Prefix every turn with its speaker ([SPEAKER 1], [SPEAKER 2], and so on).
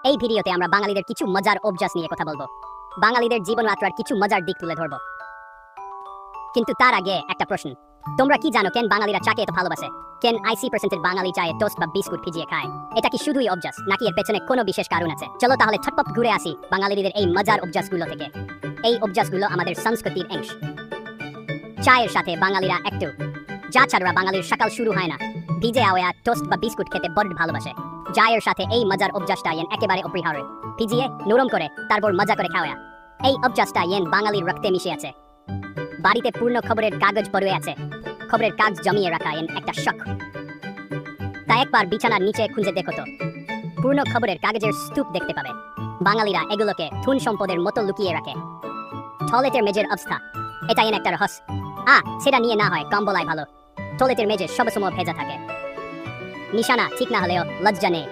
[SPEAKER 1] এই ভিডিওতে আমরা বাঙালিদের কিছু মজার অভ্যাস নিয়ে কথা বলবো। বাঙালিদের জীবনযাত্রার কিছু মজার দিক তুলে ধরবো। কিন্তু তার আগে একটা প্রশ্ন, তোমরা কি জানো কেন বাঙালিরা চাকে এত ভালোবাসে? কেন 80% বাঙালি চায়ে টোস্ট বা বিস্কুট ভিজিয়ে খায়? এটা কি শুধুই অভ্যাস নাকি এর পেছনে কোনো বিশেষ কারণ আছে? চলো তাহলে ছটপট ঘুরে আসি বাঙালিদের এই মজার অভ্যাসগুলো থেকে। এই অভ্যাসগুলো আমাদের সংস্কৃতির অংশ। চায়ের সাথে বাঙালিরা একটু যা ছাড়া বাঙালির সকাল শুরু হয় না। ভিজে আওয়া টোস্ট বা বিস্কুট খেতে বড় ভালোবাসে। চায়ের সাথে এই মজার অভ্যাসটা একেবারে অপরিহার্য। ভিজিয়ে নরম করে তারপর মজা করে খাওয়া। এই অভ্যাসটা বাঙালির রক্তে মিশে আছে। বাড়িতে পূর্ণ খবরের কাগজ পড়ে আছে। খবরের কাগজ জমিয়ে রাখা একটা শখ। তা একবার বিছানার নিচে খুঁজে দেখো তো, পূর্ণ খবরের কাগজের স্তূপ দেখতে পাবে। বাঙালিরা এগুলোকে ধন সম্পদের মতো লুকিয়ে রাখে। টয়লেটের মেজের অবস্থা, এটা একটা রহস্য। সেটা নিয়ে না হয় কম বলাই ভালো। টয়লেটের মেজে সবসময় ভেজা থাকে। নিশানা ঠিক না হলেও লজ্জা নেই।